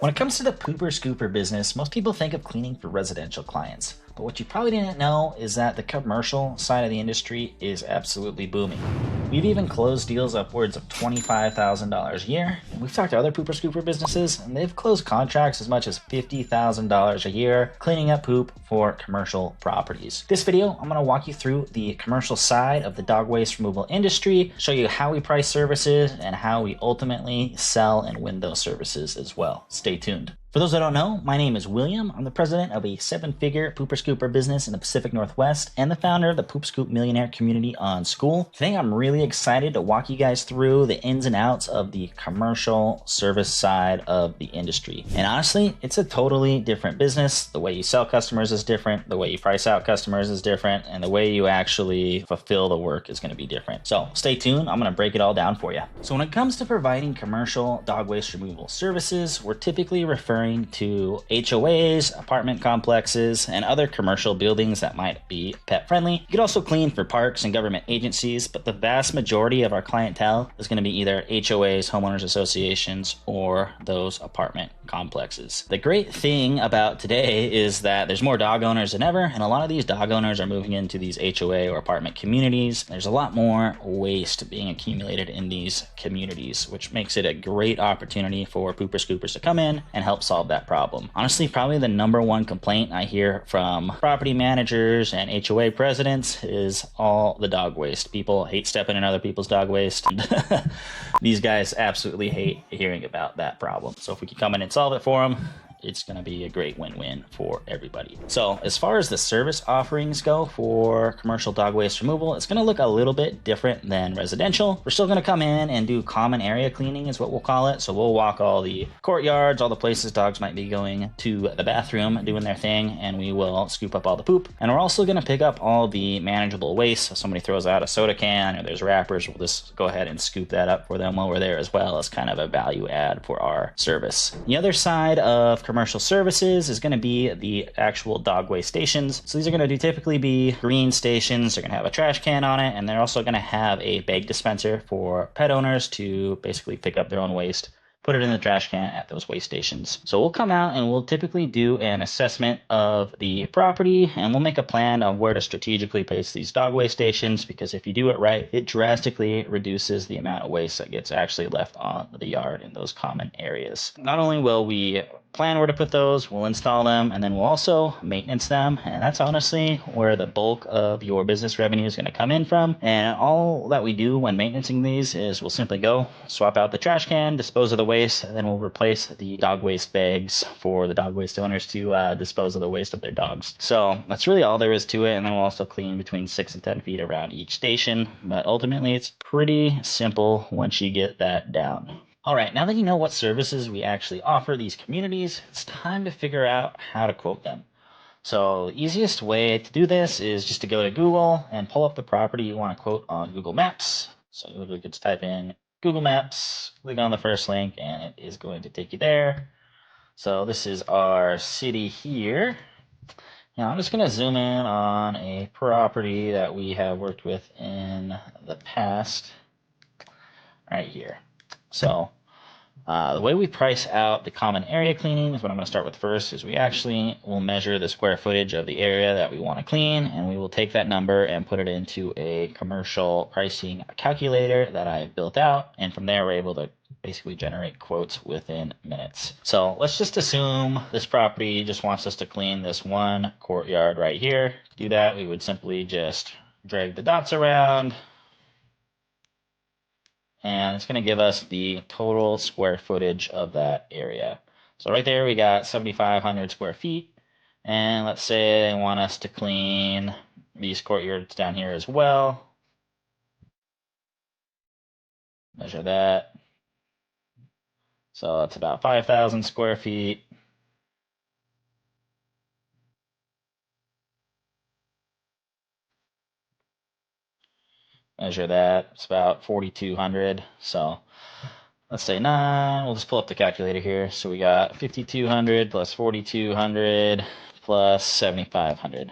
When it comes to the pooper scooper business, most people think of cleaning for residential clients. But what you probably didn't know is that the commercial side of the industry is absolutely booming. We've even closed deals upwards of $25,000 a year. And we've talked to other pooper scooper businesses, and they've closed contracts as much as $50,000 a year cleaning up poop for commercial properties. This video, I'm going to walk you through the commercial side of the dog waste removal industry, show you how we price services, and how we ultimately sell and win those services as well. Stay tuned. For those that don't know, my name is William. I'm the president of a 7-figure pooper scooper business in the Pacific Northwest and the founder of the Poop Scoop Millionaire community on School. Today, I'm really excited to walk you guys through the ins and outs of the commercial service side of the industry. And honestly, it's a totally different business. The way you sell customers is different. The way you price out customers is different. And the way you actually fulfill the work is going to be different. So stay tuned. I'm going to break it all down for you. So when it comes to providing commercial dog waste removal services, we're typically referring to HOAs, apartment complexes, and other commercial buildings that might be pet friendly. You could also clean for parks and government agencies, but the vast majority of our clientele is going to be either HOAs, homeowners associations, or those apartment complexes. The great thing about today is that there's more dog owners than ever, and a lot of these dog owners are moving into these HOA or apartment communities. There's a lot more waste being accumulated in these communities, which makes it a great opportunity for pooper scoopers to come in and help solve that problem. Honestly, probably the number one complaint I hear from property managers and HOA presidents is all the dog waste. People hate stepping in other people's dog waste. These guys absolutely hate hearing about that problem. So if we can come in and solve it for them, it's going to be a great win-win for everybody. So as far as the service offerings go for commercial dog waste removal, it's going to look a little bit different than residential. We're still going to come in and do common area cleaning is what we'll call it. So we'll walk all the courtyards, all the places dogs might be going to the bathroom, doing their thing, and we will scoop up all the poop. And we're also going to pick up all the manageable waste. So if somebody throws out a soda can or there's wrappers, we'll just go ahead and scoop that up for them while we're there as well as kind of a value add for our service. The other side of commercial services is going to be the actual dog waste stations. So these are going to typically be green stations. They're going to have a trash can on it, and they're also going to have a bag dispenser for pet owners to basically pick up their own waste, put it in the trash can at those waste stations. So we'll come out and we'll typically do an assessment of the property, and we'll make a plan on where to strategically place these dog waste stations, because if you do it right, it drastically reduces the amount of waste that gets actually left on the yard in those common areas. Not only will we plan where to put those, we'll install them, and then we'll also maintenance them. And that's honestly where the bulk of your business revenue is going to come in from. And all that we do when maintaining these is we'll simply go swap out the trash can, dispose of the waste, and then we'll replace the dog waste bags for the dog waste owners to dispose of the waste of their dogs. So that's really all there is to it. And then we'll also clean between 6 and 10 feet around each station. But ultimately, it's pretty simple once you get that down. All right, now that you know what services we actually offer these communities, it's time to figure out how to quote them. So the easiest way to do this is just to go to Google and pull up the property you want to quote on Google Maps. So you literally just type in Google Maps, click on the first link, and it is going to take you there. So this is our city here. Now I'm just going to zoom in on a property that we have worked with in the past right here. So the way we price out the common area cleaning is what I'm going to start with first, is we actually will measure the square footage of the area that we want to clean, and we will take that number and put it into a commercial pricing calculator that I've built out, and from there we're able to basically generate quotes within minutes. So let's just assume this property just wants us to clean this one courtyard right here. To do that, we would simply just drag the dots around, and it's going to give us the total square footage of that area. So right there, we got 7,500 square feet. And let's say they want us to clean these courtyards down here as well. Measure that. So that's about 5,000 square feet. Measure that, it's about 4,200. So let's say 9, we'll just pull up the calculator here. So we got 5,200 plus 4,200 plus 7,500.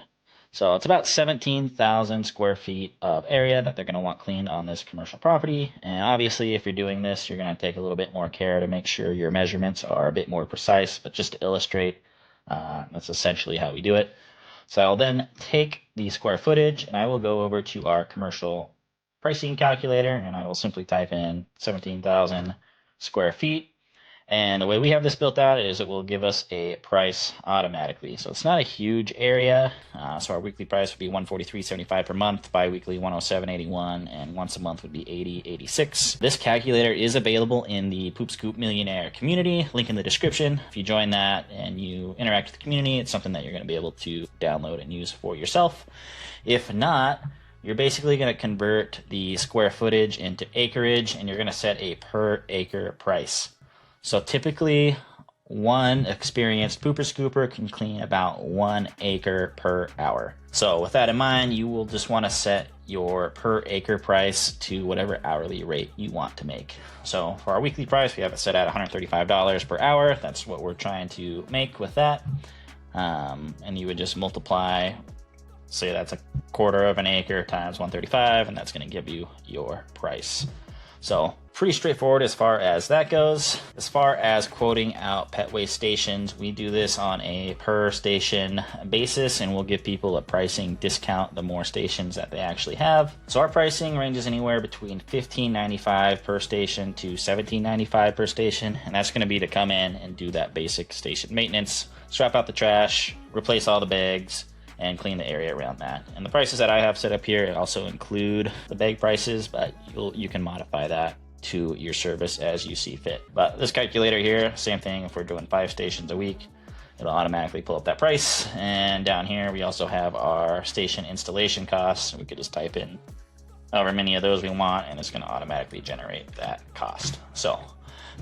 So it's about 17,000 square feet of area that they're going to want cleaned on this commercial property. And obviously, if you're doing this, you're going to take a little bit more care to make sure your measurements are a bit more precise. But just to illustrate, that's essentially how we do it. So I'll then take the square footage and I will go over to our commercial pricing calculator and I will simply type in 17,000 square feet. And the way we have this built out is it will give us a price automatically. So it's not a huge area. So our weekly price would be $143.75 per month, bi-weekly $107.81, and once a month would be $80.86. This calculator is available in the Poop Scoop Millionaire community, link in the description. If you join that and you interact with the community, it's something that you're going to be able to download and use for yourself. If not, you're basically going to convert the square footage into acreage and you're going to set a per acre price. So typically, one experienced pooper scooper can clean about 1 acre per hour. So with that in mind, you will just want to set your per acre price to whatever hourly rate you want to make. So for our weekly price, we have it set at $135 per hour. That's what we're trying to make with that. And you would just multiply, say that's a quarter of an acre times 135, and that's going to give you your price. So pretty straightforward as far as that goes. As far as quoting out pet waste stations, we do this on a per station basis and we'll give people a pricing discount the more stations that they actually have. So our pricing ranges anywhere between $15.95 per station to $17.95 per station, and that's going to be to come in and do that basic station maintenance, strap out the trash, replace all the bags, and clean the area around that. And the prices that I have set up here also include the bag prices, but you can modify that to your service as you see fit. But this calculator here, same thing. If we're doing 5 stations a week, it'll automatically pull up that price. And down here, we also have our station installation costs. We could just type in however many of those we want, and it's going to automatically generate that cost. So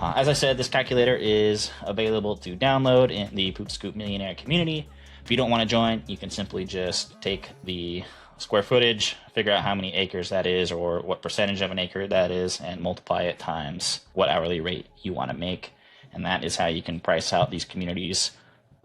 as I said, this calculator is available to download in the Poop Scoop Millionaire community. If you don't want to join, you can simply just take the square footage, figure out how many acres that is or what percentage of an acre that is, and multiply it times what hourly rate you want to make. And that is how you can price out these communities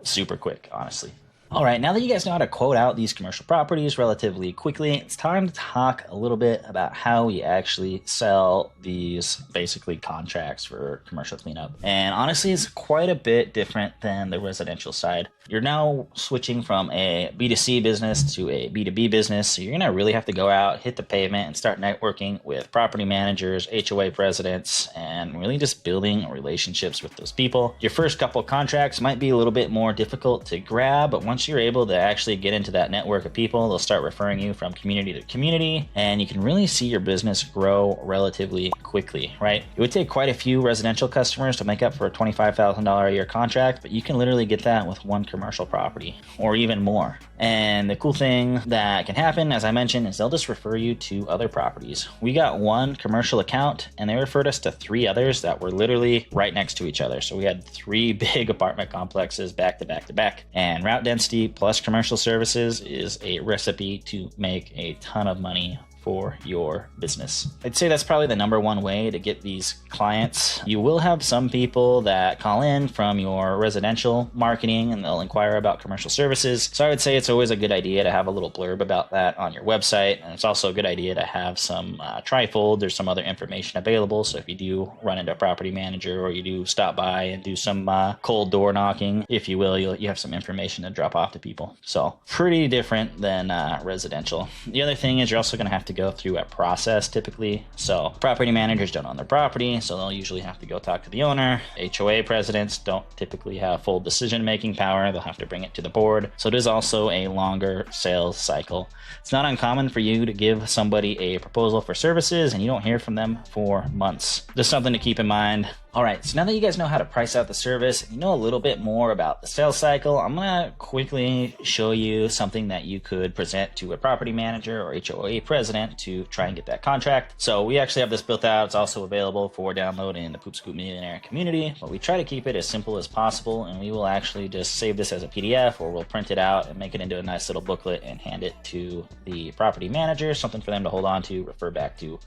super quick, honestly. All right, now that you guys know how to quote out these commercial properties relatively quickly, it's time to talk a little bit about how we actually sell these basically contracts for commercial cleanup. And honestly, it's quite a bit different than the residential side. You're now switching from a B2C business to a B2B business, so you're going to really have to go out, hit the pavement, and start networking with property managers, HOA presidents, and really just building relationships with those people. Your first couple contracts might be a little bit more difficult to grab, but once you're able to actually get into that network of people, they'll start referring you from community to community, and you can really see your business grow relatively quickly, right? It would take quite a few residential customers to make up for a $25,000 a year contract, but you can literally get that with one commercial property or even more. And the cool thing that can happen, as I mentioned, is they'll just refer you to other properties. We got one commercial account and they referred us to 3 others that were literally right next to each other. So we had 3 big apartment complexes back to back to back, and route density plus commercial services is a recipe to make a ton of money for your business. I'd say that's probably the number one way to get these clients. You will have some people that call in from your residential marketing and they'll inquire about commercial services. So I would say it's always a good idea to have a little blurb about that on your website. And it's also a good idea to have some trifolds or some other information available. So if you do run into a property manager or you do stop by and do some cold door knocking, if you will, you have some information to drop off to people. So pretty different than residential. The other thing is you're also going to have to go through a process typically. So property managers don't own their property, so they'll usually have to go talk to the owner. HOA presidents don't typically have full decision-making power. They'll have to bring it to the board. So it is also a longer sales cycle. It's not uncommon for you to give somebody a proposal for services and you don't hear from them for months. Just something to keep in mind. All right, so now that you guys know how to price out the service and you know a little bit more about the sales cycle, I'm gonna quickly show you something that you could present to a property manager or HOA president to try and get that contract. So we actually have this built out. It's also available for download in the Poop Scoop Millionaire community, but we try to keep it as simple as possible, and we will actually just save this as a PDF or we'll print it out and make it into a nice little booklet and hand it to the property manager, something for them to hold on to, refer back to,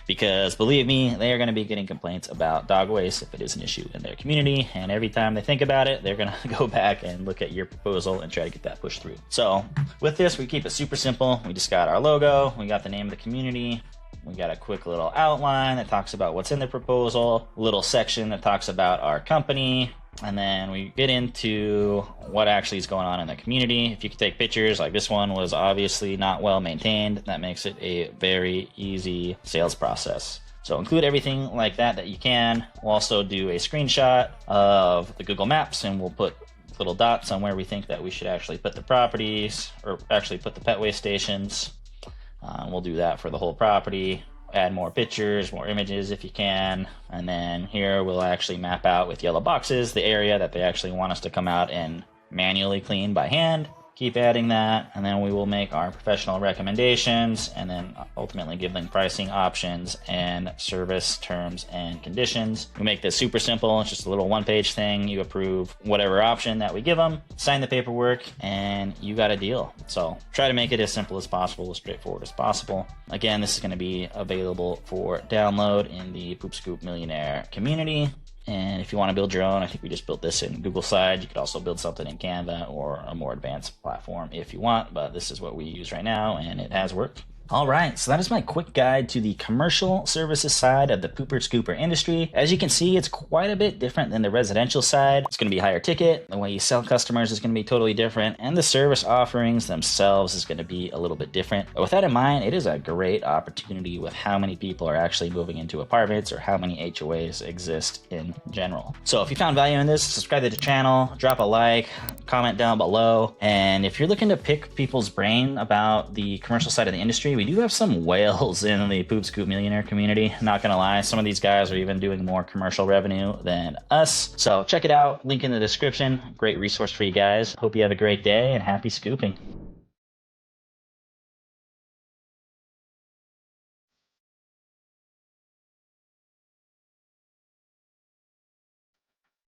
because believe me, they are going to be getting complaints about dog waste place if it is an issue in their community. And every time they think about it, they're going to go back and look at your proposal and try to get that pushed through. So with this, we keep it super simple. We just got our logo, we got the name of the community, we got a quick little outline that talks about what's in the proposal, a little section that talks about our company, and then we get into what actually is going on in the community. If you could take pictures, like this one was obviously not well maintained, that makes it a very easy sales process. So include everything like that you can. We'll also do a screenshot of the Google Maps, and we'll put little dots on where we think that we should actually put the properties, or actually put the pet waste stations. We'll do that for the whole property. Add more pictures, more images if you can. And then here we'll actually map out with yellow boxes the area that they actually want us to come out and manually clean by hand. Keep adding that, and then we will make our professional recommendations and then ultimately give them pricing options and service terms and conditions. We make this super simple. It's just a little one-page thing. You approve whatever option that we give them, sign the paperwork, and you got a deal. So try to make it as simple as possible, as straightforward as possible. Again, this is going to be available for download in the Poop Scoop Millionaire community. And if you want to build your own, I think we just built this in Google Slides. You could also build something in Canva or a more advanced platform if you want, but this is what we use right now, and it has worked. All right, so that is my quick guide to the commercial services side of the pooper scooper industry. As you can see, it's quite a bit different than the residential side. It's going to be higher ticket. The way you sell customers is going to be totally different, and the service offerings themselves is going to be a little bit different. But with that in mind, it is a great opportunity with how many people are actually moving into apartments or how many HOAs exist in general. So if you found value in this, subscribe to the channel, drop a like, comment down below. And if you're looking to pick people's brain about the commercial side of the industry, we do have some whales in the Poop Scoop Millionaire community. Not gonna lie, some of these guys are even doing more commercial revenue than us. So check it out, link in the description. Great resource for you guys. Hope you have a great day and happy scooping.